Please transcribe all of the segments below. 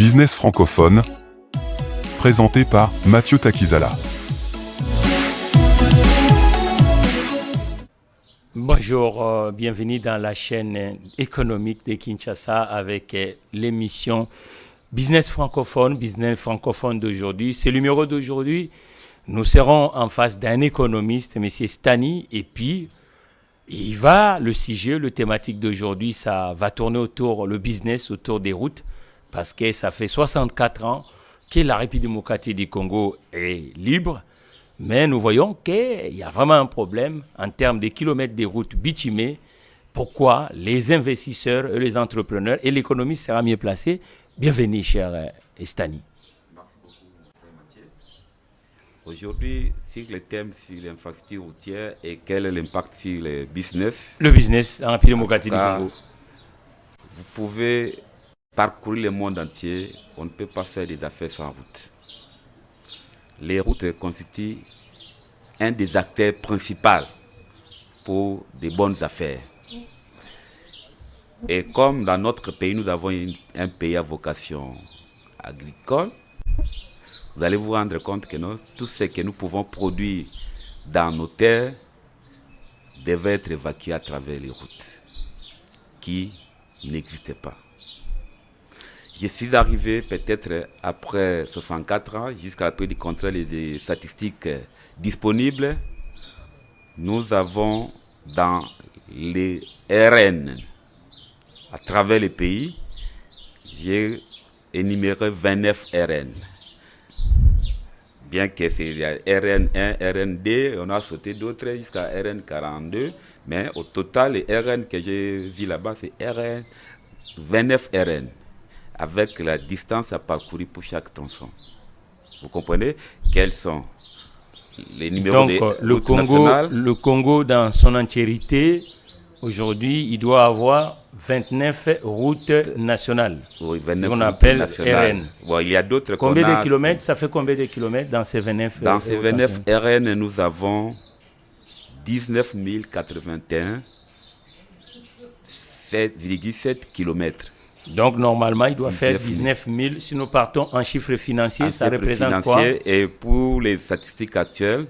Business francophone, présenté par Mathieu Takizala. Bonjour, bienvenue dans la chaîne économique de Kinshasa avec l'émission Business francophone d'aujourd'hui. C'est le numéro d'aujourd'hui. Nous serons en face d'un économiste, M. Stani, et puis le thématique d'aujourd'hui, ça va tourner autour le business, autour des routes, parce que ça fait 64 ans que la République démocratique du Congo est libre. Mais nous voyons qu'il y a vraiment un problème en termes de kilomètres de routes bitumées. Pourquoi les investisseurs, les entrepreneurs et l'économie sera mieux placée? Bienvenue, cher Stani. Merci beaucoup, frère Mathieu. Aujourd'hui, sur le thème sur l'infrastructure routière et quel est l'impact sur le business. Le business en République démocratique du Congo. Vous pouvez parcourir le monde entier, on ne peut pas faire des affaires sans route. Les routes constituent un des acteurs principaux pour des bonnes affaires. Et comme dans notre pays, nous avons un pays à vocation agricole, vous allez vous rendre compte que tout ce que nous pouvons produire dans nos terres devait être évacué à travers les routes qui n'existaient pas. Je suis arrivé peut-être après 64 ans, jusqu'à la période du contrôle des statistiques disponibles. Nous avons dans les RN, à travers les pays, j'ai énuméré 29 RN. Bien que c'est RN1, RN2, on a sauté d'autres jusqu'à RN42, mais au total, les RN que j'ai vu là-bas, c'est 29 RN. Avec la distance à parcourir pour chaque tronçon. Vous comprenez quels sont les numéros des routes nationales? Le Congo, dans son entièreté, aujourd'hui, il doit avoir 29 routes nationales. Oui, 29 routes appelle RN. Bon, il y a d'autres. Combien de kilomètres? Ça fait combien de kilomètres dans ces 29 Dans ces 29 RN, nous avons 19 081, 7,7 kilomètres. Donc, normalement, il doit faire 19 000. Si nous partons en chiffres financiers, ça représente quoi? Et pour les statistiques actuelles,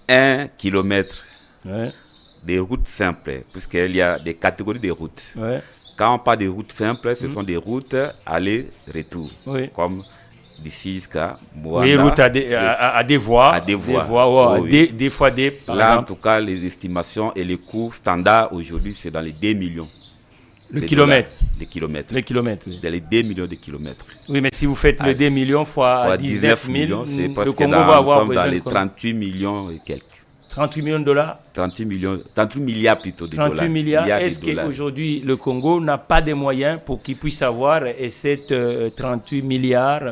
1 kilomètre de routes simples, puisqu'il y a des catégories de routes. Ouais. Quand on parle de routes simples, ce sont des routes aller-retour, comme d'ici jusqu'à Moana. Oui, routes à des voies. Des fois des. Là, en tout cas, les estimations et les coûts standards aujourd'hui, c'est dans les 2 millions. Le kilomètre. Les kilomètres. Les kilomètres, oui. Dans les 2 millions de kilomètres. Oui, mais si vous faites le 2 millions fois 19 000, c'est parce le que Congo va avoir nous sommes dans les 38 millions et quelques. 38 millions de dollars? 38 milliards plutôt de 38 dollars. milliards. Est-ce qu'aujourd'hui, le Congo n'a pas de moyens pour qu'il puisse avoir cette 38 milliards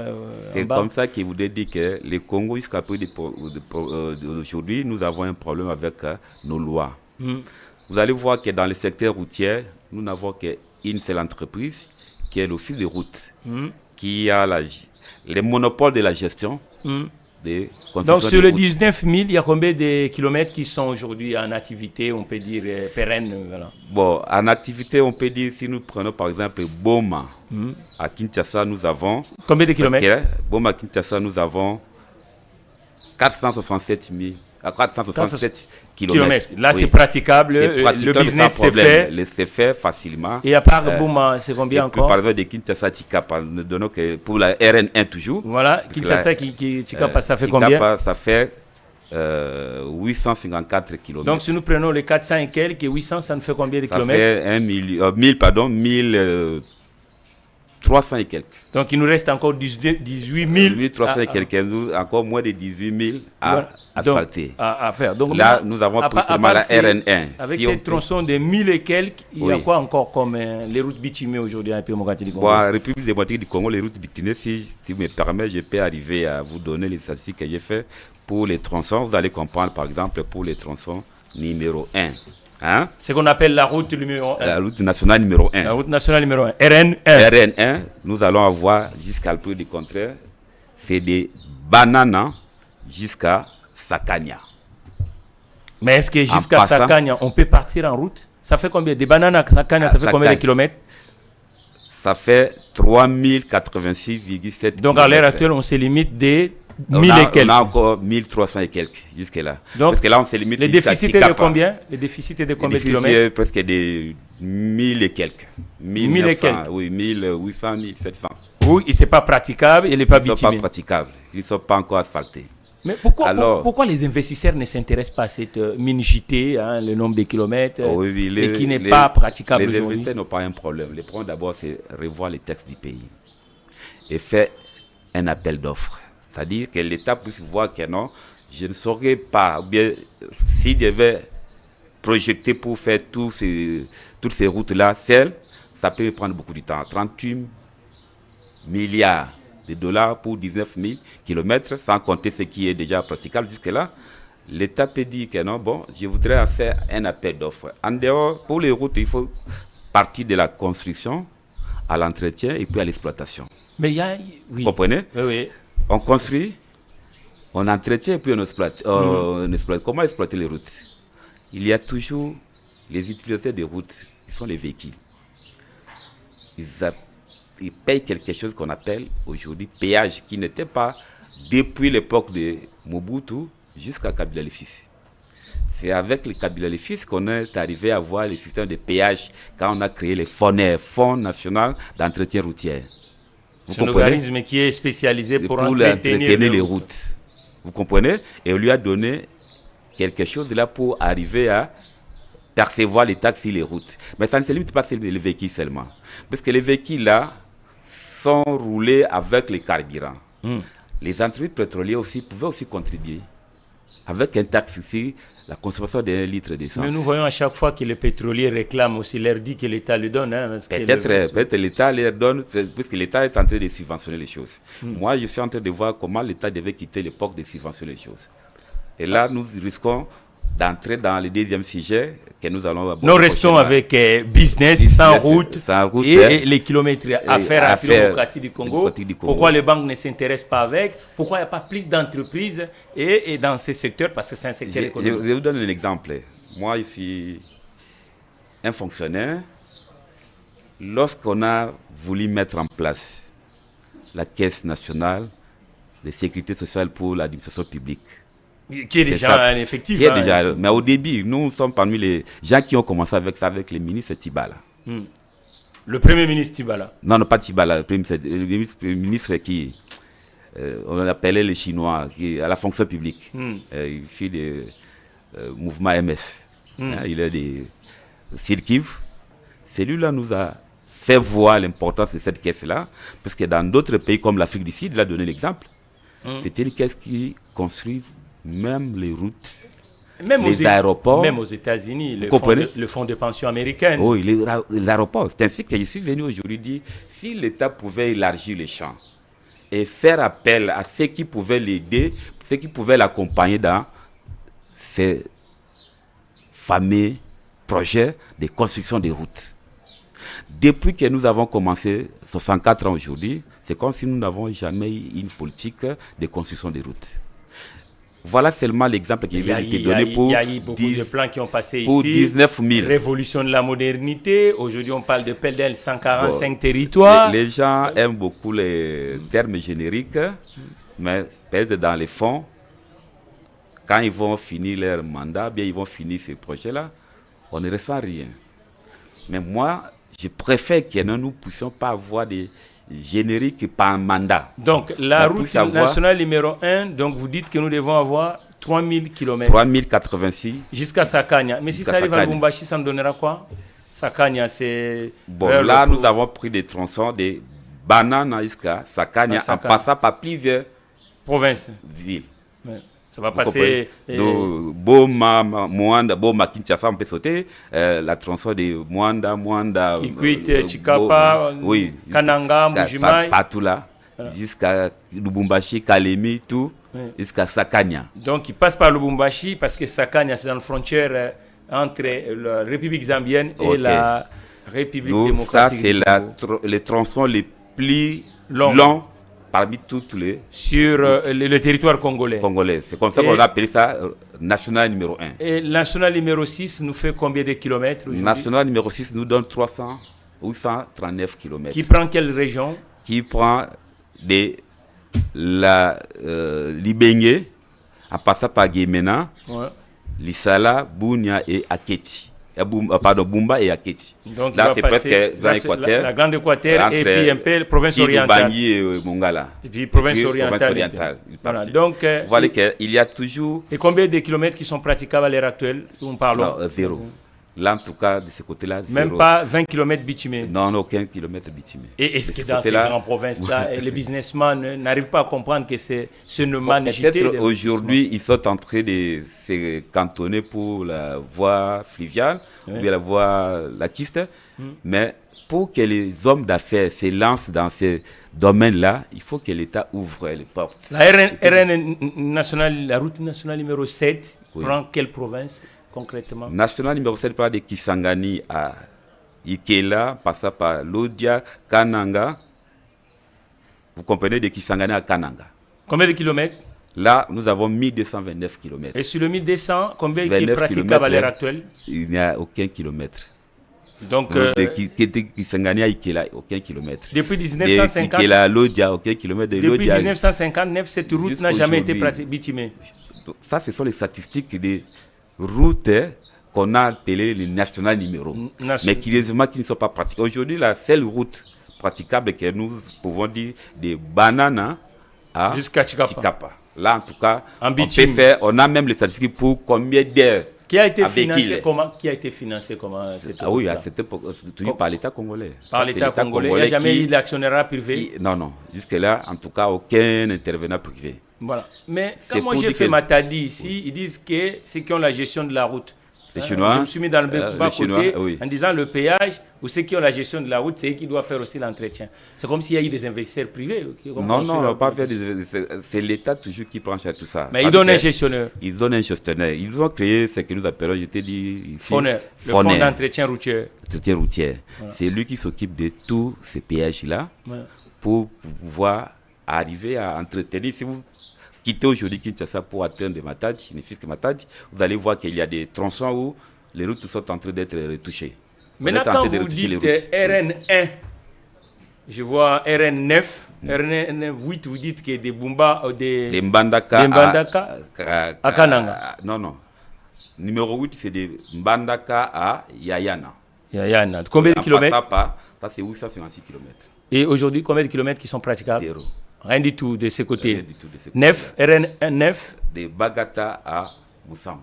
C'est comme ça qu'il voudrait dire que le Congo, jusqu'à aujourd'hui, nous avons un problème avec nos lois. Vous allez voir que dans le secteur routier, nous n'avons qu'une seule entreprise, qui est l'Office de route, qui a le monopole de la gestion des constructions. Donc sur les 19 000, il y a combien de kilomètres qui sont aujourd'hui en activité, on peut dire pérenne, voilà. Bon, en activité, on peut dire, si nous prenons par exemple Boma, à Kinshasa, nous avons... Combien de kilomètres? Boma à Kinshasa, nous avons 467 000. À 467 kilomètres. Là, c'est praticable. Le business s'est fait. C'est fait facilement. Et à part Bouma, c'est combien encore? Par exemple, de Kinshasa Chikapa, nous donnons que pour la RN1 toujours. Voilà, Kinshasa Chikapa, ça fait combien? Ça fait 854 kilomètres. Donc, si nous prenons les 400 et quelques, 800, ça nous fait combien de kilomètres? Ça fait 1300 et quelques. Donc, il nous reste encore 18 000. 1300 et quelques, encore moins de 18 000 à asphalter. À faire. Donc, là, nous avons tout simplement la RN1. Avec ces tronçons de 1000 et quelques, il y a quoi encore comme les routes bitumées aujourd'hui en République démocratique du Congo? Bon, en République démocratique du Congo, les routes bitumées, si vous me permettez, je peux arriver à vous donner les statistiques que j'ai fait pour les tronçons. Vous allez comprendre, par exemple, pour les tronçons numéro 1. C'est ce qu'on appelle la route numéro 1. La route nationale numéro 1. La route nationale numéro 1. RN1. RN1, nous allons avoir jusqu'à le peu du contraire, c'est des bananes jusqu'à Sakania. Mais est-ce que jusqu'à Sakania, on peut partir en route? Ça fait combien? Des bananes à Sakania, ça fait combien de kilomètres? ça fait 3086,7 Donc à l'heure actuelle, on se limite des 1000 et quelques. On a encore 1300 et quelques jusque-là. Donc, parce que là, on se limite les déficits étaient de combien? Les déficits étaient de combien de kilomètres? Presque des 1000 et quelques. 1000 et quelques. Oui, 1800, 1700. Oui, et c'est pas praticable, il n'est pas bitumé. Ils ne sont pas praticables, ils ne sont pas encore asphaltés. Mais pourquoi les investisseurs ne s'intéressent pas à cette minigité, hein, le nombre de kilomètres, et qui n'est pas praticable aujourd'hui? Les investisseurs n'ont pas un problème. Le problème d'abord, c'est revoir les textes du pays et faire un appel d'offres. C'est-à-dire que l'État puisse voir que non, je ne saurais pas, ou bien si je vais projeter pour faire toutes ces routes-là, ça peut prendre beaucoup de temps. 38 milliards de dollars pour 19 000 kilomètres, sans compter ce qui est déjà praticable jusque-là. L'État peut dire que non, bon, je voudrais faire un appel d'offres. En dehors, pour les routes, il faut partir de la construction à l'entretien et puis à l'exploitation. Mais il y a... Oui. Vous comprenez? Oui. On construit, on entretient et puis on exploite. Comment exploiter les routes? Il y a toujours les utilisateurs des routes, qui sont les véhicules. Ils payent quelque chose qu'on appelle aujourd'hui péage, qui n'était pas depuis l'époque de Mobutu jusqu'à Kabila le Fils. C'est avec le Kabila le Fils qu'on est arrivé à voir le système de péage quand on a créé le FONER, Fonds national d'entretien routier. C'est un organisme qui est spécialisé pour entretenir les routes. Vous comprenez? Et on lui a donné quelque chose là pour arriver à percevoir les taxes sur les routes. Mais ça ne se limite pas sur les véhicules seulement. Parce que les véhicules là sont roulés avec les carburants. Les entreprises pétrolières aussi pouvaient aussi contribuer avec un taxe ici, la consommation d'un litre d'essence. Mais nous voyons à chaque fois que les pétroliers réclament aussi, leur dit que l'État le donne. Hein, peut-être l'État leur donne, puisque l'État est en train de subventionner les choses. Moi, je suis en train de voir comment l'État devait quitter l'époque de subventionner les choses. Et là, nous risquons d'entrer dans le deuxième sujet que nous allons aborder. Nous restons avec business sans route et les kilomètres à faire à la démocratie du Congo. Pourquoi les banques ne s'intéressent pas avec? Pourquoi il n'y a pas plus d'entreprises et dans ces secteurs? Parce que c'est un secteur économique. Je vous donne un exemple. Moi, je suis un fonctionnaire. Lorsqu'on a voulu mettre en place la Caisse nationale de sécurité sociale pour l'administration publique, qui est déjà un effectif. Mais au début, nous sommes parmi les gens qui ont commencé avec ça, avec le ministre Tibala. Le premier ministre Tibala? Non, pas Tibala, le ministre qui, on appelait les Chinois, qui à la fonction publique. Il fait des mouvements MS. Il est des Sud-Kivu. Celui-là nous a fait voir l'importance de cette caisse-là, parce que dans d'autres pays comme l'Afrique du Sud, il a donné l'exemple. C'était une caisse qui construit même les routes, les aéroports. Même aux États-Unis, le fonds de pension américain. Oui, les aéroports. C'est ainsi que je suis venu aujourd'hui dire, si l'État pouvait élargir les champs et faire appel à ceux qui pouvaient l'aider, ceux qui pouvaient l'accompagner dans ces fameux projets de construction des routes. Depuis que nous avons commencé, 64 ans aujourd'hui, c'est comme si nous n'avons jamais eu une politique de construction des routes. Voilà seulement l'exemple qui vient d'être donné pour... Il y a eu beaucoup de plans qui ont passé pour ici. 19 000. Révolution de la modernité. Aujourd'hui, on parle de PELDEL 145 territoires. Les gens aiment beaucoup les termes génériques, mais peut-être dans les fonds, quand ils vont finir leur mandat, bien ils vont finir ces projets-là, on ne ressent rien. Mais moi, je préfère que nous ne puissions pas avoir des génériques par mandat. Donc, la route nationale numéro 1, donc vous dites que nous devons avoir 3000 km. 3086. Jusqu'à Sakania. Mais si ça arrive à Lubumbashi, ça me donnera quoi? Sakania, c'est... Bon, là, nous avons pris des tronçons de Banana jusqu'à Sakania, en passant par plusieurs provinces, villes. Ouais. Ça va passer... Boma, Mwanda, Boma, Kinshasa, on peut sauter. La tronçon de Mwanda, Kikwit, Chikapa, Kananga, Mbujimaï. Partout là, jusqu'à Lubumbashi, Kalemi, tout, jusqu'à Sakania. Donc, il passe par Lubumbashi parce que Sakania, c'est dans la frontière entre la République zambienne et la République démocratique. Ça, c'est les tronçons les plus longs parmi toutes les... Sur le territoire congolais. C'est comme ça qu'on a appelé ça national numéro 1. Et national numéro 6 nous fait combien de kilomètres aujourd'hui? National numéro 6 nous donne 300 839 km. Qui prend quelle région? Qui prend de la Libengé, en passant par Guémena, Ouais. Lissala, Bounia et Aketi. Pardon, Bumba et Aketi. Donc Là, il va c'est passer- presque ça, Grand c'est Équateur. la Grande Équateur et puis un peu la province orientale. Bangui et Mongala. Et puis province Puis, orientale. il Voilà. partit. Donc, Vous voyez qu'il y a toujours et combien de kilomètres qui sont praticables à l'heure actuelle? Nous parlons. non, zéro. Là, en tout cas, de ce côté-là, Même zéro. pas 20 kilomètres bitumés. Non, aucun kilomètre bitumé. Et est-ce De que ce dans ces côté-là, grandes provinces-là, les businessmen n'arrivent pas à comprendre que c'est une manne peut-être agitée aujourd'hui, ils sont en train de se cantonner pour la voie fluviale Oui. ou bien la voie laciste. Mais pour que les hommes d'affaires se lancent dans ces domaines-là, il faut que l'État ouvre les portes. La RN nationale, la route nationale numéro 7 Oui. prend quelle province concrètement? National numéro 7 part de Kisangani à Ikela, passant par Lodia, Kananga. Vous comprenez, de Kisangani à Kananga. Combien de kilomètres? Là, nous avons 1229 km. Et sur le 1200, combien qui est 29 praticable à l'heure kilomètres, actuelle? Il n'y a aucun kilomètre. Donc, De Kisangani à Ikela, aucun kilomètre. depuis De 1950, Ikela à Lodia, aucun kilomètre. De depuis Lodia. 1959, cette route n'a jamais été Jusqu'aujourd'hui. bitumée. Donc, ça, ce sont les statistiques des routes qu'on a appelées les nationales numéros. Mais curieusement, qui ne sont pas pratiques. Aujourd'hui, la seule route praticable que nous pouvons dire de Banana à Jusqu'à Chikapa. Chikapa. Là, en tout cas, En on peut bitume. faire, on a même les statistiques pour combien d'heures. Qui a été Avec financé il. comment? Qui a été financé comment cette Ah oui, à route-là? cette époque, toujours par l'État congolais. Par Ça, c'est l'État congolais. Il n'y a jamais qui- eu d'actionnariat privé. Non, non. Jusque-là, en tout cas, aucun intervenant privé. Voilà. Mais C'est quand moi pour j'ai dire fait que- ma TADI ici, ils disent que ceux qui ont la gestion de la route. Les Chinois, Je me suis mis dans le bas les côté Chinois, oui. en disant le péage ou ceux qui ont la gestion de la route, c'est eux qui doivent faire aussi l'entretien. C'est comme s'il y a eu des investisseurs privés. Qui ont Non, construit non, la on va pas route. faire c'est l'État toujours qui prend charge de tout ça. Mais ils Parce donnent un que gestionnaire. Ils donnent un gestionnaire. Ils ont créé ce que nous appelons, je t'ai dit ici, Foner, le Foner, fonds d'entretien routier. entretien routier. Voilà. C'est lui qui s'occupe de tous ces péages-là Ouais. pour pouvoir arriver à entretenir. Si vous quittez aujourd'hui Kinshasa pour atteindre Matadi, ne fût-ce que Matadi, vous allez voir qu'il y a des tronçons où les routes sont en train d'être retouchées. Maintenant, On est en quand train de vous retoucher les dites routes. RN1, je vois RN9, RN8, vous dites que des Bumba, Des des Mbandaka, des Mbandaka à Kananga. Non, non. Numéro 8, c'est de Mbandaka à Yayana. Yana. Combien de En kilomètres? passant par, ça c'est 856 km. Et aujourd'hui, combien de kilomètres qui sont praticables? Zéro. Rien du tout de ces côtés. Rien du tout de ce 9, RN1, 9, De Bagata à Moussam.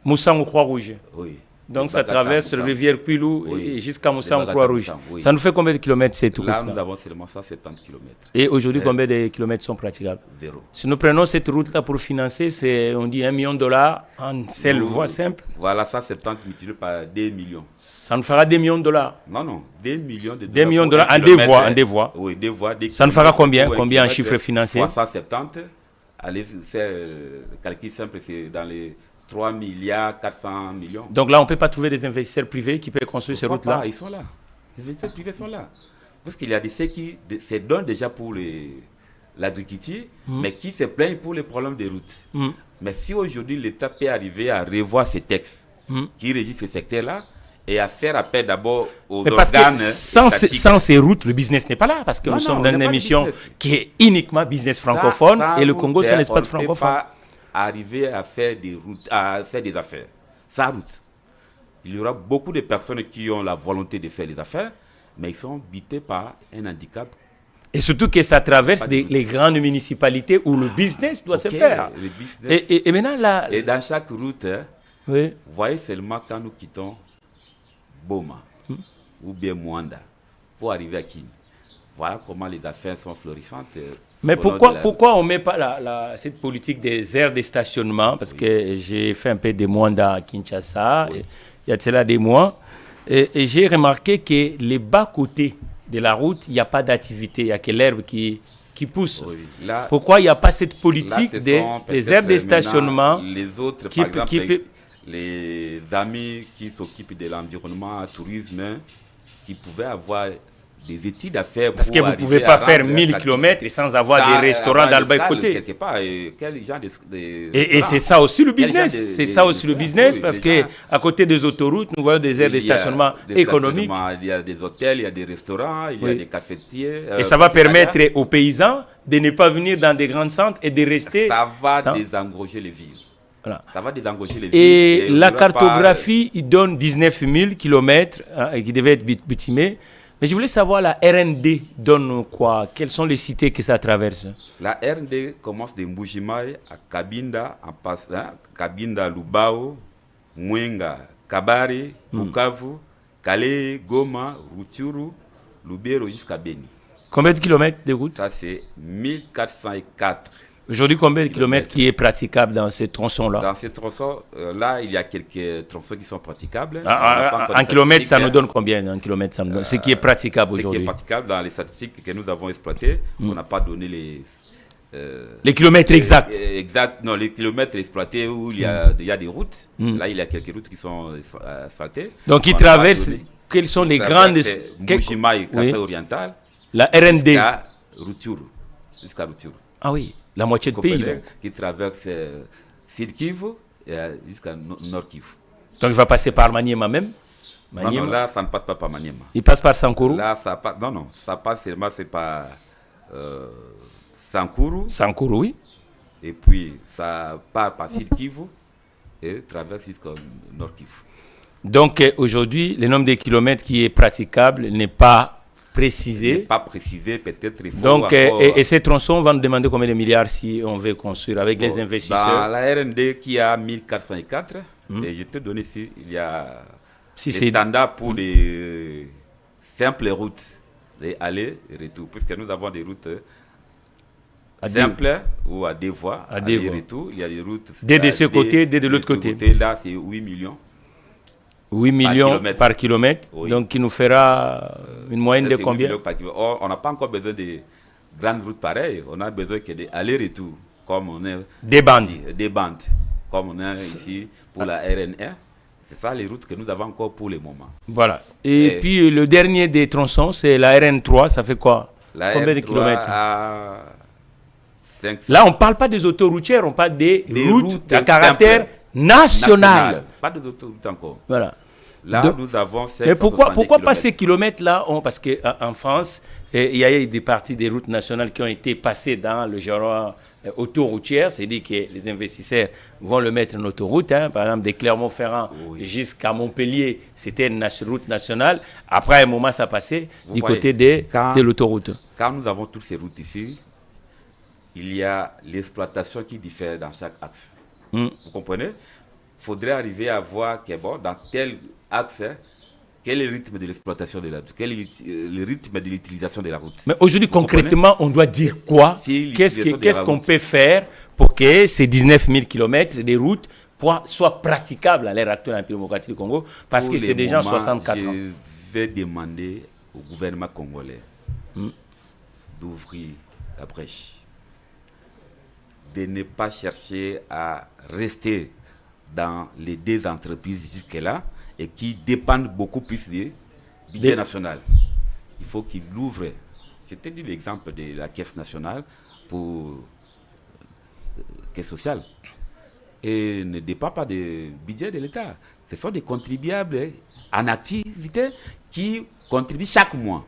Moussang ou Croix-Rouge. Oui. Donc De ça Bagata à traverse la Moussam. rivière Pilou Oui. et jusqu'à Moussang ou Bagata, Croix-Rouge. Moussam, oui. Ça nous fait combien de kilomètres ces tout Là, nous avons seulement 170 km. Et aujourd'hui, combien de kilomètres sont praticables? Zéro. Si nous prenons cette route-là pour financer, c'est, on dit, $1 million en seule Nous- voie simple. Voilà, 170 multiplié par 2 millions. Ça nous fera $2 millions. Non, non, 2 millions de dollars. 2 millions de pour dollars un en deux kilomètre, voies, hein. en deux voies. Oui, deux voies. Ça nous fera combien? Pour un Combien en kilomètre, chiffres financiers? 370. Allez faire le calcul simple, c'est dans les 3 milliards 400 millions. Donc là, on ne peut pas trouver des investisseurs privés qui peuvent construire ces Pourquoi routes-là. pas? Ils sont là. Les investisseurs privés sont là. Parce qu'il y a des ceux qui se donnent déjà pour l'agriculture, mais qui se plaignent pour les problèmes des routes. Mm. Mais si aujourd'hui l'État peut arriver à revoir ces textes Mm. qui régissent ce secteur-là et à faire appel d'abord aux Mais parce organes que étatiques. sans ces routes, le business n'est pas là. Parce que Non, nous non, sommes on dans n'a une pas de émission business. qui est uniquement business francophone Sans et le route, Congo, c'est un espace on ne peut francophone. pas arriver à faire des routes, à faire des affaires. Sans route. Il y aura beaucoup de personnes qui ont la volonté de faire des affaires, mais ils sont bités par un handicap. Et surtout que ça traverse Pas de doute. les grandes municipalités où le business doit se Ok, faire. le business. Et maintenant, là. Et dans chaque route, hein, Oui. vous voyez seulement quand nous quittons Boma ou bien Mwanda pour arriver à Kine. Voilà comment les affaires sont florissantes. Mais au long de la- pourquoi on ne met pas cette politique des aires de stationnement? Parce que j'ai fait un peu des mois à Kinshasa, Oui. il y a de cela des mois, et j'ai remarqué que les bas-côtés de la route, il n'y a pas d'activité, il n'y a que l'herbe qui pousse. Oui, là, Pourquoi il n'y a pas cette là, politique ce des sont aires peut-être de maintenant stationnement? Les autres, qui par peut- exemple, qui peut- les amis qui s'occupent de l'environnement, tourisme, hein, qui pouvaient avoir des études à faire. Parce que vous ne arriver pouvez à pas faire rendre 1000 attractif. km sans avoir Sans des restaurants avoir dans le des salles bas-côté. quelque part, et quel genre de Et restaurants. c'est ça aussi le Quel genre business. de- C'est de- ça aussi le de- business oui, parce déjà, qu'à côté des autoroutes, nous voyons des aires de il y a stationnement des économiques. stationnements, il y a des hôtels, il y a des restaurants, il y a Oui. des cafetiers. Et ça va cafétérias. permettre aux paysans de ne pas venir dans des grands centres et de rester. Ça va dans- désengorger les villes. Voilà. Ça va désengorger les villes. Et il y la aura pas- cartographie, il donne 19 000 km qui devaient être bitumés. Mais je voulais savoir, la RND donne quoi? Quelles sont les cités que ça traverse? La RND commence de Mbujimaï à Kabinda, en passant Kabinda, Lubao, Mwenga, Kabare, Bukavu, Kale, Goma, Rutshuru, Lubero jusqu'à Beni. Combien de kilomètres de route? Ça, c'est 1404. Aujourd'hui, combien de kilomètres qui est praticable dans ces tronçons-là? Dans ces tronçons, là, il y a quelques tronçons qui sont praticables. On n'a pas encore Un de kilomètre, ça statistiques, nous hein. donne combien? Un kilomètre, ça nous donne. Ce qui est praticable Ce qui est aujourd'hui. praticable dans les statistiques que nous avons exploitées, on n'a pas donné Les kilomètres exacts. non, les kilomètres exploités où il y a des routes. Là, il y a quelques routes qui sont asphaltées. Donc, ils On n'a pas traversent. donné. Quelles sont les Ils grandes. traversent Mbujimaï, Oui. Café Oriental, La RND. jusqu'à Rutshuru. Jusqu'à Rutshuru. Ah oui, la moitié de pays. Comprenez, Donc. qui traverse Sud Kivu et jusqu'à Nord Kivu. Donc, il va passer par Maniema même. Non, Maniema. là, ça ne passe pas par Maniema. Il passe par Sankuru. Là, ça passe. Non, ça passe seulement, c'est par Sankuru. Sankuru, oui. Et puis, ça part par Sud Kivu et traverse jusqu'au Nord Kivu. Donc, aujourd'hui, le nombre de kilomètres qui est praticable n'est pas Il n'est précisé. pas précisé, peut-être il faut Donc, encore, et ces tronçons vont nous demander combien de milliards si on veut construire avec les dans investisseurs. la RND qui a 1404, et je te donne ici, il y a Si des c'est standards pour des simples routes, les aller et retour, puisque nous avons des routes à deux. simples ou à deux voies, À deux aller et voies. retour. Il y a des routes. Des de ce côté, des de l'autre côté. Là, c'est 8 millions. 8 millions kilomètre. par kilomètre. Oui. Donc, qui nous fera une moyenne Ça, de c'est 8 combien? millions par kilomètre. Or, on n'a pas encore besoin de grandes routes pareilles. On a besoin que des allers-retours, comme on est Des bandes. ici, des bandes, comme on est ici pour la RN1. C'est ça les routes que nous avons encore pour le moment. Voilà. Et puis, le dernier des tronçons, c'est la RN3. Ça fait quoi? La Combien de R3 kilomètres? à 500 Là, on ne parle pas des autoroutières, on parle des routes routes à caractère simples, national. Pas de autoroutes encore. Voilà. Là, Donc, nous avons mais pourquoi 570 pas kilomètres. ces kilomètres-là? Parce qu'en France, il y a eu des parties des routes nationales qui ont été passées dans le genre autoroutière, c'est-à-dire que les investisseurs vont le mettre en autoroute. Hein. Par exemple, de Clermont-Ferrand Oui. jusqu'à Montpellier, c'était une route nationale. Après, à un moment, ça passait Vous du voyez, côté quand- de l'autoroute. Quand nous avons toutes ces routes ici, il y a l'exploitation qui diffère dans chaque axe. Hmm. Vous comprenez? Il faudrait arriver à voir que bon, dans tel axe, quel est le rythme de l'exploitation de la route, quel est le rythme de l'utilisation de la route. Mais aujourd'hui, Vous comprenez? concrètement, on doit dire quoi? Si Qu'est-ce l'utilisation de qu'est-ce la qu'on route- peut faire pour que ces 19 000 km de routes soient praticables à l'heure actuelle en République démocratique du Congo? Parce Pour que c'est le déjà moment, 64 ans. Je vais demander au gouvernement congolais d'ouvrir la brèche, de ne pas chercher à rester dans les deux entreprises jusque-là et qui dépendent beaucoup plus du budget Des- national. Il faut qu'il ouvre. Je t'ai dit l'exemple de la caisse nationale pour caisse sociale et ne dépend pas du budget de l'État. Ce sont des contribuables en activité qui contribuent chaque mois.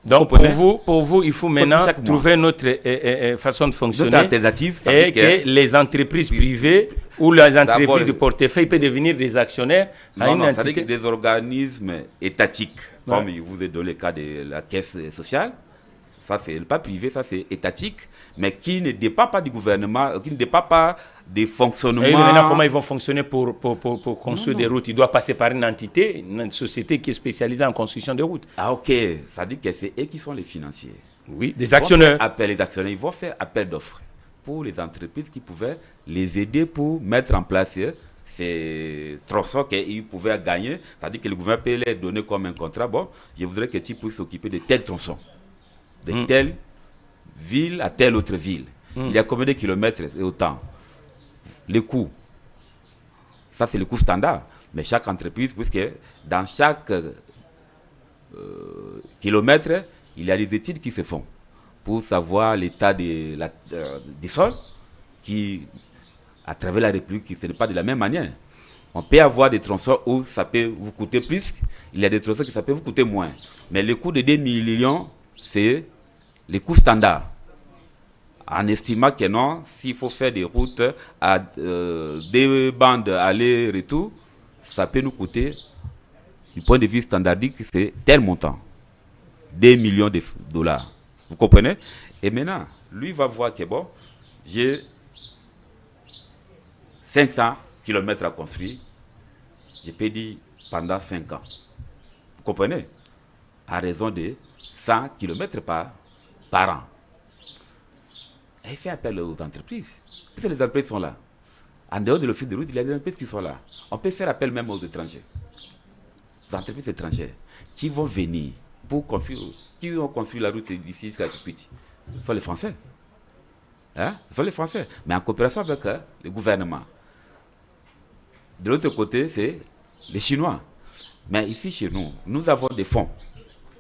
Donc, comprenez? pour vous, il faut maintenant chaque mois. trouver notre façon de D'autres fonctionner alternatives, ça et veut dire que les entreprises privées ou les entreprises D'abord, de portefeuille peuvent devenir des actionnaires à non, une non, ça veut entité. dire que des organismes étatiques, Ouais. comme il vous est donné le cas de la caisse sociale, ça c'est pas privé, ça c'est étatique, mais qui ne dépend pas du gouvernement, qui ne dépend pas des fonctionnements. Et maintenant, comment ils vont fonctionner pour construire Non, des non. routes? Ils doivent passer par une entité, une société qui est spécialisée en construction de routes. Ah ok, ça veut dire que c'est eux qui sont les financiers. Oui, des Ils vont actionnaires. faire appel, les actionnaires, ils vont faire appel d'offres pour les entreprises qui pouvaient les aider pour mettre en place ces tronçons qu'ils pouvaient gagner. C'est-à-dire que le gouvernement peut les donner comme un contrat. Bon, je voudrais que tu puisses s'occuper de tel tronçon, de telle ville à telle autre ville. Il y a combien de kilomètres et autant. Les coûts. Ça, c'est le coût standard. Mais chaque entreprise, puisque dans chaque kilomètres, il y a des études qui se font pour savoir l'état des sols qui, à travers la République, ce n'est pas de la même manière. On peut avoir des tronçons où ça peut vous coûter plus, il y a des tronçons qui ça peut vous coûter moins. Mais le coût de 2 millions, c'est le coût standard. En estimant que non, s'il faut faire des routes à des bandes aller-retour, ça peut nous coûter, du point de vue standardique, c'est tel montant. 2 millions de dollars. Vous comprenez? Et maintenant, lui va voir que bon, j'ai 500 kilomètres à construire. Je peux dire pendant 5 ans. Vous comprenez? À raison de 100 kilomètres par an. Et il fait appel aux entreprises. Parce que les entreprises sont là. En dehors de l'office de route, il y a des entreprises qui sont là. On peut faire appel même aux étrangers. Les entreprises étrangères qui vont venir pour construire, qui ont construit la route d'ici jusqu'à Kipiti. Ce sont les Français. Hein? Ce sont les Français. Mais en coopération avec le gouvernement. De l'autre côté, c'est les Chinois. Mais ici, chez nous, nous avons des fonds.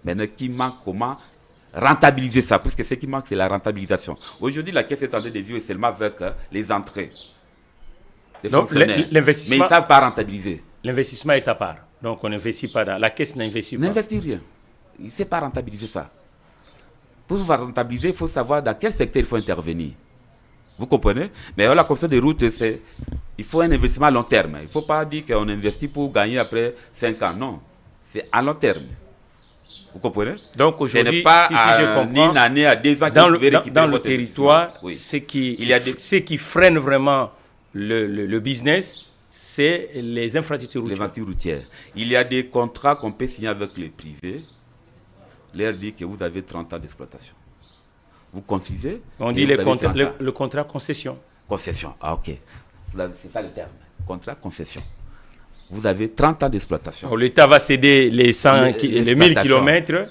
Maintenant, qui manquent comment rentabiliser ça, parce que ce qui manque, c'est la rentabilisation. Aujourd'hui, la caisse est en train de vivre seulement avec les entrées des fonctionnaires. Mais ils ne savent pas rentabiliser. L'investissement est à part. Donc, on n'investit pas dans... La caisse n'investit pas. N'investit rien. Il ne sait pas rentabiliser ça. Pour pouvoir rentabiliser, il faut savoir dans quel secteur il faut intervenir. Vous comprenez? Mais la construction des routes, il faut un investissement à long terme. Il ne faut pas dire qu'on investit pour gagner après 5 ans. Non. C'est à long terme. Vous comprenez? Donc aujourd'hui, si je comprends, une année à 2 ans dans le territoire, oui. ce qui freine vraiment le business, c'est les infrastructures routières. Il y a des contrats qu'on peut signer avec les privés, leur dire que vous avez 30 ans d'exploitation. Vous construisez. On dit le contrat concession. Concession, ah ok. C'est ça le terme. Contrat concession. Vous avez 30 ans d'exploitation. L'État va céder les 1000 km.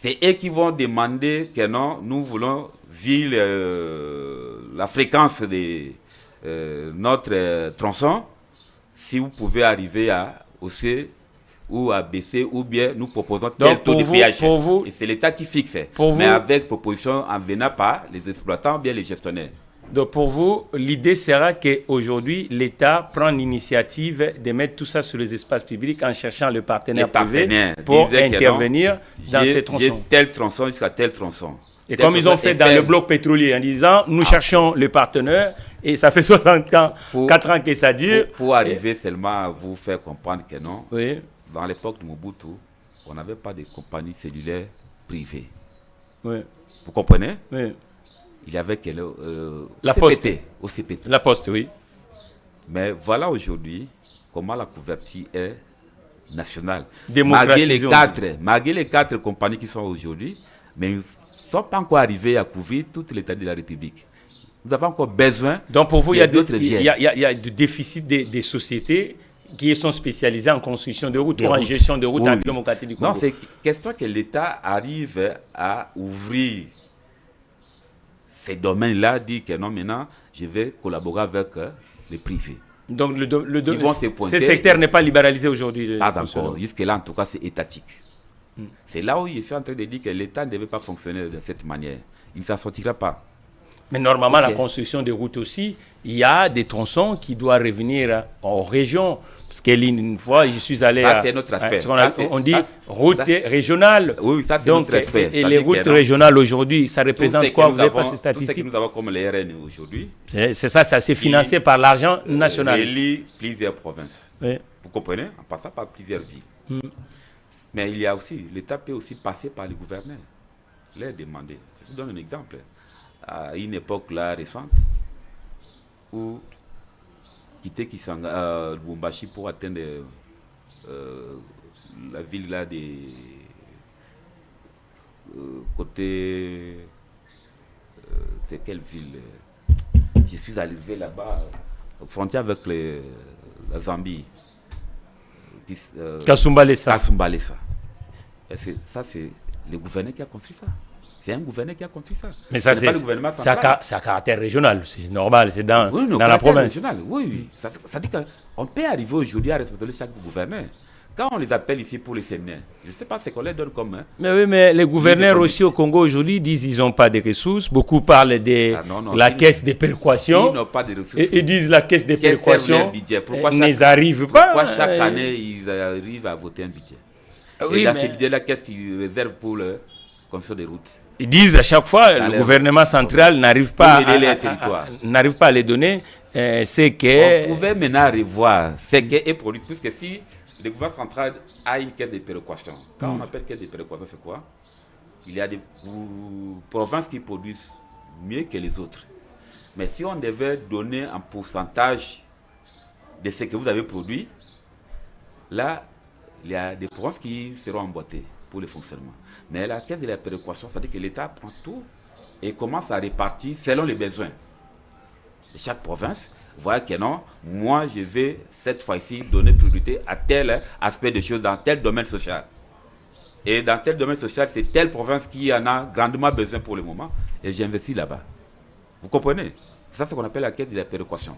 C'est eux qui vont demander que non, nous voulons, vu la fréquence de notre tronçon, si vous pouvez arriver à hausser ou à baisser, ou bien nous proposons tel taux de péage. Et c'est l'État qui fixe. Mais avec proposition en venant par les exploitants ou bien les gestionnaires. Donc pour vous, l'idée sera qu'aujourd'hui, l'État prend l'initiative de mettre tout ça sur les espaces publics en cherchant le partenaire privé pour intervenir dans ces tronçons. J'ai tel tronçon jusqu'à tel tronçon. Et comme ils ont fait dans le bloc pétrolier en disant, nous cherchons le partenaire et ça fait 60 ans, 4 ans que ça dure. Pour arriver seulement à vous faire comprendre que non, oui. Dans l'époque de Mobutu, on n'avait pas de compagnie cellulaire privée. Oui. Vous comprenez? Oui. Il y avait la Poste. Au CPT. La Poste, oui. Mais voilà aujourd'hui comment la couverture est nationale. Malgré les 4 compagnies qui sont aujourd'hui, mais ils ne sont pas encore arrivés à couvrir toute l'État de la République. Nous avons encore besoin. Donc pour vous, il y a du déficit des sociétés qui sont spécialisées en construction de routes, en gestion de routes en démocratie du Congo. Non, c'est question que l'État arrive à ouvrir ces domaines-là, dit que non, maintenant, je vais collaborer avec les privés. Donc ce secteur n'est pas libéralisé aujourd'hui. Pas encore. Jusque-là, en tout cas, c'est étatique. C'est là où je suis en train de dire que l'État ne devait pas fonctionner de cette manière. Il ne s'en sortira pas. Mais normalement, la construction des routes aussi, il y a des tronçons qui doivent revenir aux régions. Parce qu'une fois, je suis allé à... c'est notre aspect. On dit route régionale. Oui, ça c'est notre aspect. Et les routes régionales aujourd'hui, ça représente quoi? Vous n'avez pas ces statistiques? Tout ce que nous avons comme les RN aujourd'hui. C'est ça, c'est financé par l'argent national. Relie plusieurs provinces. Oui. Vous comprenez? En passant par plusieurs villes. Mais il y a aussi, l'État peut aussi passer par les gouverneurs. Leur demander. Je vous donne un exemple. À une époque là récente, où quitter Lubumbashi pour atteindre la ville là des côté c'est quelle ville? Je suis arrivé là-bas frontière avec la Zambie. Kasumbalesa. Ça c'est le gouverneur qui a construit ça. C'est un gouverneur qui a construit ça. Mais ça, c'est à caractère régional, c'est normal, c'est dans la province. Régional, oui. Ça dit qu'on peut arriver aujourd'hui à respecter chaque gouverneur. Quand on les appelle ici pour les séminaires, je ne sais pas ce qu'on leur donne comme... Hein. Mais oui, mais les gouverneurs aussi au Congo aujourd'hui disent qu'ils n'ont pas de ressources. Beaucoup parlent de la caisse de péréquation. Ils n'ont pas de ressources. Et ils disent la caisse de péréquation n'y arrive pas. Pourquoi chaque année, ils arrivent à voter un budget? Oui, et là, mais... ce budget-là, qu'est-ce qu'ils réservent pour la construction des routes? Ils disent à chaque fois le gouvernement central n'arrive pas à les donner. C'est que... On pouvait maintenant revoir ce qui est produit. Puisque si le gouvernement central a une caisse de péréquation, quand on appelle caisse de péréquation, c'est quoi? Il y a des provinces qui produisent mieux que les autres. Mais si on devait donner un pourcentage de ce que vous avez produit, là, il y a des provinces qui seront emboîtées pour le fonctionnement. Mais la caisse de la péréquation, ça veut dire que l'État prend tout et commence à répartir selon les besoins de chaque province. Voilà que non, moi je vais cette fois-ci donner priorité à tel aspect de choses dans tel domaine social. Et dans tel domaine social, c'est telle province qui en a grandement besoin pour le moment et j'investis là-bas. Vous comprenez? C'est ça ce qu'on appelle la caisse de la péréquation.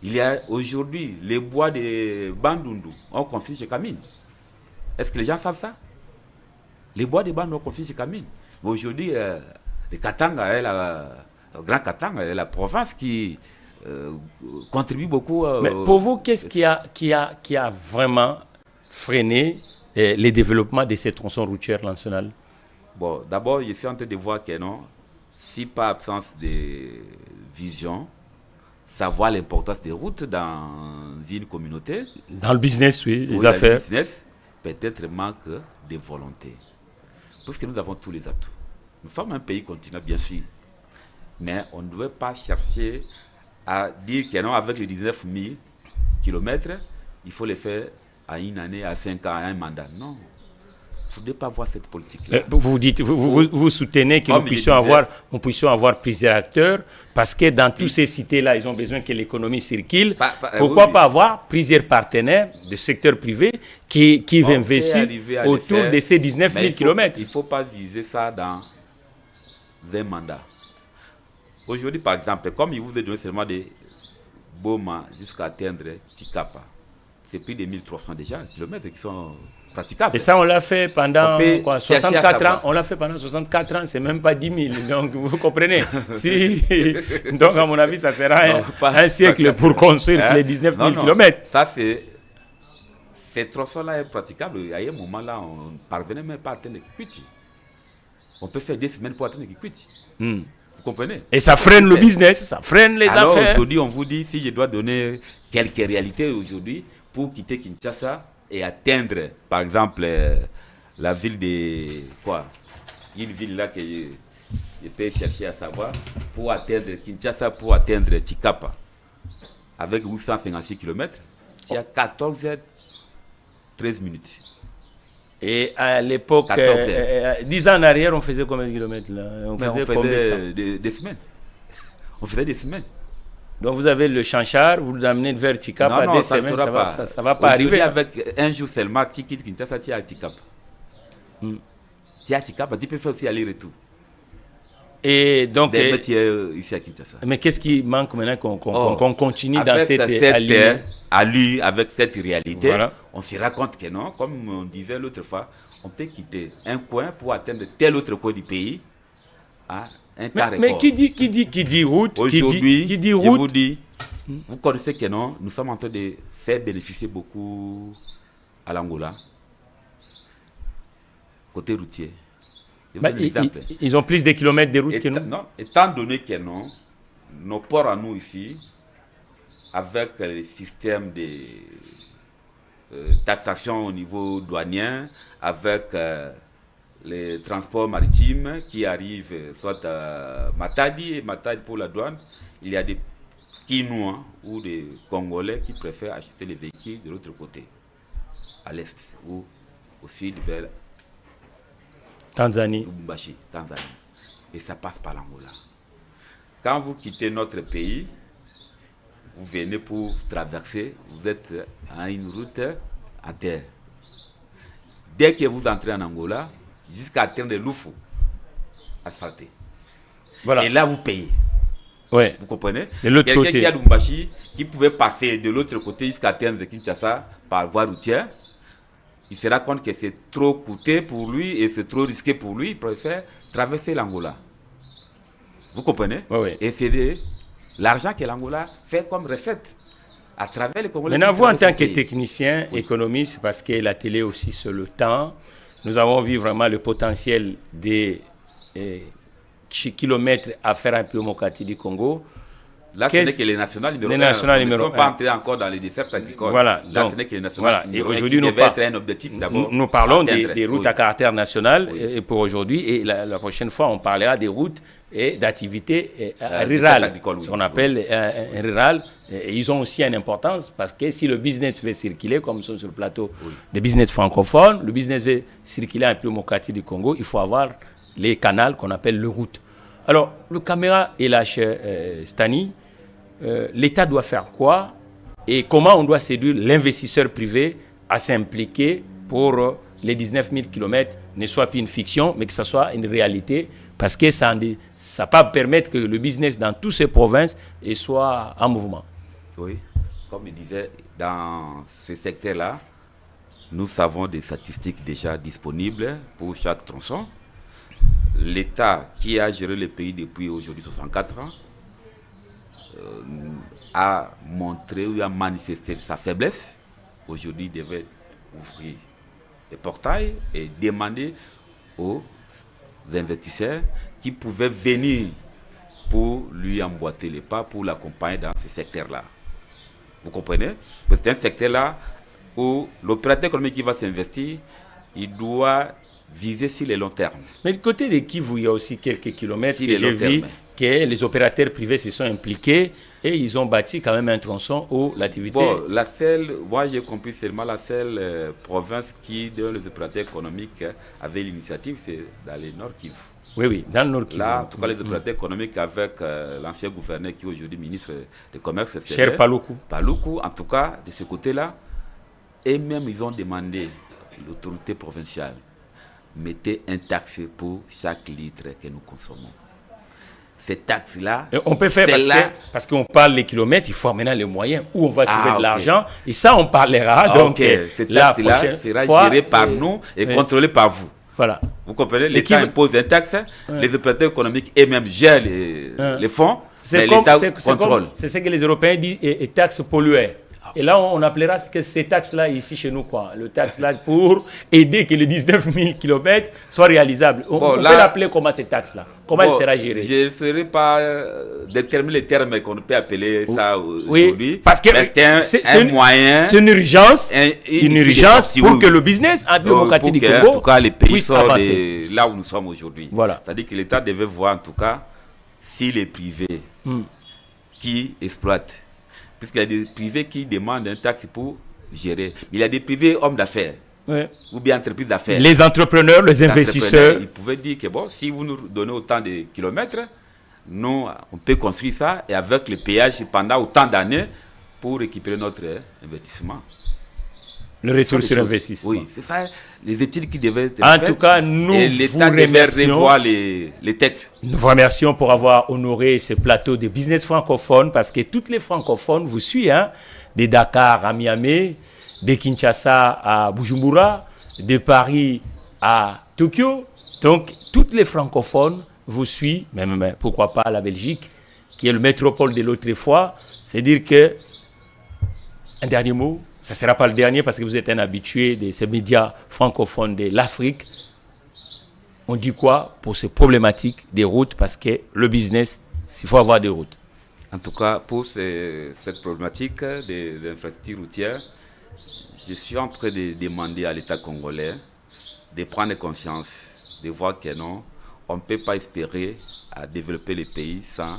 Il y a aujourd'hui les bois de Bandundu, on confie chez Kamine. Est-ce que les gens savent ça? Les bois de Bandundu, on confie chez Kamine. Aujourd'hui, le Katanga, le Grand Katanga, est la province qui contribue beaucoup. Mais pour vous, qu'est-ce qui a vraiment freiné le développement de ces tronçons routiers nationaux? Bon, d'abord, je suis en train de voir que non, si pas absence de vision, savoir l'importance des routes dans une communauté. Dans le business, oui, les affaires. Le business, peut-être manque de volonté. Parce que nous avons tous les atouts. Nous sommes un pays continent, bien sûr. Mais on ne doit pas chercher à dire que non, avec les 19 000 kilomètres, il faut les faire à une année, à 5 ans, à un mandat. Non. Il ne faudrait pas avoir cette politique-là. Vous soutenez que nous puissions avoir plusieurs acteurs, parce que dans toutes ces cités-là, ils ont besoin que l'économie circule. Pourquoi pas avoir plusieurs partenaires du secteur privé qui investissent autour de ces 19 000 kilomètres? Il ne faut pas viser ça dans un mandat. Aujourd'hui, par exemple, comme il vous est donné seulement des Boma jusqu'à atteindre Tikapa, c'est plus de 1300 déjà kilomètres qui sont praticables. Et ça, on l'a fait pendant 64 ans. On l'a fait pendant 64 ans, c'est même pas 10 000. Donc, vous comprenez. Donc, à mon avis, ça sera un siècle pour construire les 19 000 kilomètres. Ça, ces tronçons-là est praticable. À un moment-là, on ne parvenait même pas à atteindre Kikwiti. On peut faire 2 semaines pour atteindre Kikwiti. Vous comprenez? Et ça freine le business, ça freine les affaires. Alors aujourd'hui, on vous dit, si je dois donner quelques réalités aujourd'hui pour quitter Kinshasa et atteindre, par exemple, la ville de... quoi? Une ville là que je peux chercher à savoir, pour atteindre Kinshasa, pour atteindre Tikapa, avec 856 km, il y a 14 heures, 13 minutes. Et à l'époque, 10 ans en arrière, on faisait combien de kilomètres là? On faisait des semaines. On faisait des semaines. Donc vous avez le chanchard, vous l'amenez vers Tikapa, des semaines, ça va pas arriver. Avec un jour seulement, tu quittes Kinshasa, tu es à Tikapa. Tu es à Tikapa, tu peux faire aussi aller-retour. Et donc, ici à Kinshasa. Mais qu'est-ce qui manque maintenant qu'on continue dans cette allure, avec cette réalité? Voilà. On se rend compte que non, comme on disait l'autre fois, on peut quitter un coin pour atteindre tel autre coin du pays à un temps record. Mais qui dit route, aujourd'hui, qui dit route, je vous dis, vous connaissez que non, nous sommes en train de faire bénéficier beaucoup à l'Angola, côté routier. Ils ont plus de kilomètres de route que nous. Non, étant donné que non, nos ports à nous ici, avec le système de taxation au niveau douanier, avec les transports maritimes qui arrivent soit à Matadi, et Matadi pour la douane, il y a des Kinois ou des Congolais qui préfèrent acheter les véhicules de l'autre côté, à l'est ou au sud vers Tanzanie. Lubumbashi, Tanzanie. Et ça passe par l'Angola. Quand vous quittez notre pays, vous venez pour traverser, vous êtes à une route en terre. Dès que vous entrez en Angola, jusqu'à atteindre Lufu, asphalté. Voilà. Et là, vous payez. Ouais. Vous comprenez? De l'autre Quelqu'un côté. qui a Lubumbashi, qui pouvait passer de l'autre côté jusqu'à atteindre Kinshasa par voie routière, il se rend compte que c'est trop coûteux pour lui et c'est trop risqué pour lui. Il préfère traverser l'Angola. Vous comprenez? Ouais. Et c'est l'argent que l'Angola fait comme recette à travers les Congolais. Maintenant, vous, en tant que pays. technicien, économiste, parce que la télé aussi sur le temps, nous avons vu vraiment le potentiel des kilomètres à faire un peu au Mokati du Congo. Là, ce n'est que les nationales numéro 1. Nationales Nous ne numéro sommes pas un. entrés encore dans les dessertes agricoles. Voilà. Là, Donc, ce n'est que les nationales voilà. Et numéro 1 aujourd'hui, qui nous devait être un objectif d'abord. Nous parlons atteindre. des routes Oui. à caractère national Oui. et pour aujourd'hui. Et la prochaine fois, on parlera des routes et d'activités dessertes rurales. agricoles, oui. Ce qu'on appelle rural. Et ils ont aussi une importance parce que si le business veut circuler, comme sur le plateau des business francophones, le business veut circuler un peu au Mokati du Congo, il faut avoir les canaux qu'on appelle les routes. Alors, le caméra et lâche Stani, l'État doit faire quoi et comment on doit séduire l'investisseur privé à s'impliquer pour les 19 000 km ne soit plus une fiction, mais que ce soit une réalité, parce que ça peut permettre que le business dans toutes ces provinces soit en mouvement. Oui, comme il disait, dans ce secteur-là, nous avons des statistiques déjà disponibles pour chaque tronçon. L'État qui a géré le pays depuis aujourd'hui 64 ans a montré ou a manifesté sa faiblesse. Aujourd'hui, il devait ouvrir les portails et demander aux investisseurs qui pouvaient venir pour lui emboîter les pas, pour l'accompagner dans ce secteur-là. Vous comprenez? C'est un secteur-là où l'opérateur économique qui va s'investir, il doit viser sur les long termes. Mais du côté de Kivu, il y a aussi quelques kilomètres Si que les j'ai long vu termes. que les opérateurs privés se sont impliqués et ils ont bâti quand même un tronçon où l'activité... Bon, moi j'ai compris seulement la seule province qui, dont les opérateurs économiques avaient l'initiative, c'est dans le Nord Kivu. Oui, dans le Nord Kivu. Là, en tout cas, les opérateurs économiques avec l'ancien gouverneur qui est aujourd'hui ministre du Commerce Cher Paloukou. Paloukou, en tout cas, de ce côté-là, et même ils ont demandé l'autorité provinciale, mettez un taxe pour chaque litre que nous consommons. Cette taxe-là, on peut faire parce qu'on parle des kilomètres, il faut maintenant les moyens où on va trouver de l'argent. Et ça, on parlera. Donc, cette taxe-là sera gérée par nous et contrôlée par vous. Voilà. Vous comprenez? L'État impose un taxe, les opérateurs économiques eux-mêmes gèrent les fonds, mais l'État contrôle. C'est ce que les Européens disent, et taxes pollueurs. Et là, on appellera ces taxes-là ici chez nous, quoi. Le taxe-là pour aider que les 19 000 km soient réalisables. On peut l'appeler comment ces taxes-là? Comment elle sera gérée? Je ne ferai pas déterminer les termes qu'on peut appeler ça aujourd'hui. Oui, parce que c'est un moyen. C'est une urgence. Une urgence pour que le business, en tout cas, les pays sortent de là où nous sommes aujourd'hui. Voilà. C'est-à-dire que l'État devait voir, en tout cas, si les privés qui exploitent, puisqu'il y a des privés qui demandent un taxe pour gérer. Il y a des privés hommes d'affaires, ou bien entreprises d'affaires. Les entrepreneurs, les investisseurs. Ils pouvaient dire que bon, si vous nous donnez autant de kilomètres, nous, on peut construire ça et avec le péage pendant autant d'années pour récupérer notre investissement. Le retour sur investissement. Oui, c'est ça, les études qui devaient être faites. En tout cas, nous et l'État devait revoir les textes. Nous vous remercions pour avoir honoré ce plateau de business francophone parce que toutes les francophones vous suivent, hein, de Dakar à Miami, de Kinshasa à Bujumbura, de Paris à Tokyo. Donc, toutes les francophones vous suivent, même pourquoi pas la Belgique, qui est le métropole de l'autre fois. C'est-à-dire que, un dernier mot, ça ne sera pas le dernier parce que vous êtes un habitué de ces médias francophones de l'Afrique. On dit quoi pour ces problématiques des routes? Parce que le business, il faut avoir des routes. En tout cas, pour cette problématique des infrastructures routières, je suis en train de demander à l'État congolais de prendre conscience, de voir que non, on ne peut pas espérer à développer le pays sans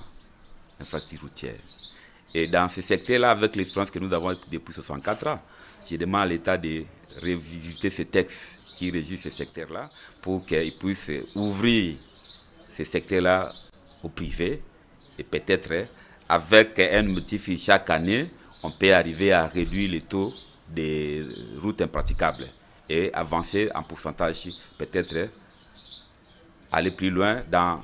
infrastructures routières. Et dans ce secteur-là, avec l'expérience que nous avons depuis 64 ans, je demande à l'État de revisiter ces textes qui régissent ce secteur-là pour qu'il puisse ouvrir ce secteur-là au privé et peut-être avec un motif chaque année, on peut arriver à réduire le taux des routes impraticables et avancer en pourcentage, peut-être aller plus loin dans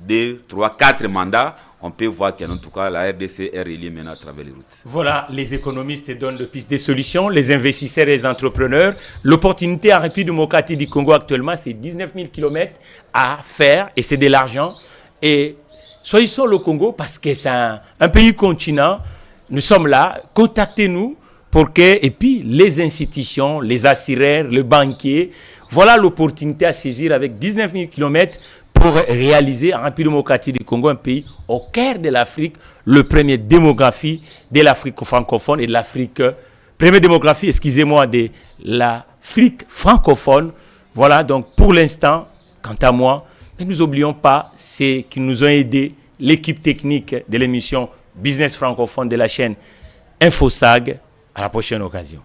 2, 3, 4 mandats, on peut voir qu'en tout cas, la RDC est reliée maintenant à travers les routes. Voilà, les économistes donnent de pistes des solutions, les investisseurs et les entrepreneurs. L'opportunité en République démocratique du Congo actuellement, c'est 19 000 km à faire et c'est de l'argent. Et choisissons le Congo parce que c'est un pays continent. Nous sommes là, contactez-nous pour que, et puis les institutions, les assureurs, les banquiers, voilà l'opportunité à saisir avec 19 000 km pour réaliser en République démocratique du Congo un pays au cœur de l'Afrique, le premier démographie de l'Afrique francophone et de l'Afrique, première démographie, excusez-moi, de l'Afrique francophone. Voilà, donc pour l'instant, quant à moi, ne nous oublions pas ceux qui nous ont aidés, l'équipe technique de l'émission Business francophone de la chaîne InfoSag. À la prochaine occasion.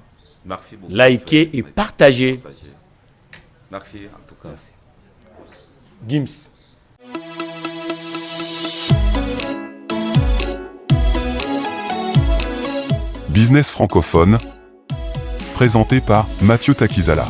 Merci beaucoup. Likez et partagez. Merci en tout cas. Merci. Gims. Business francophone, présenté par Mathieu Takizala.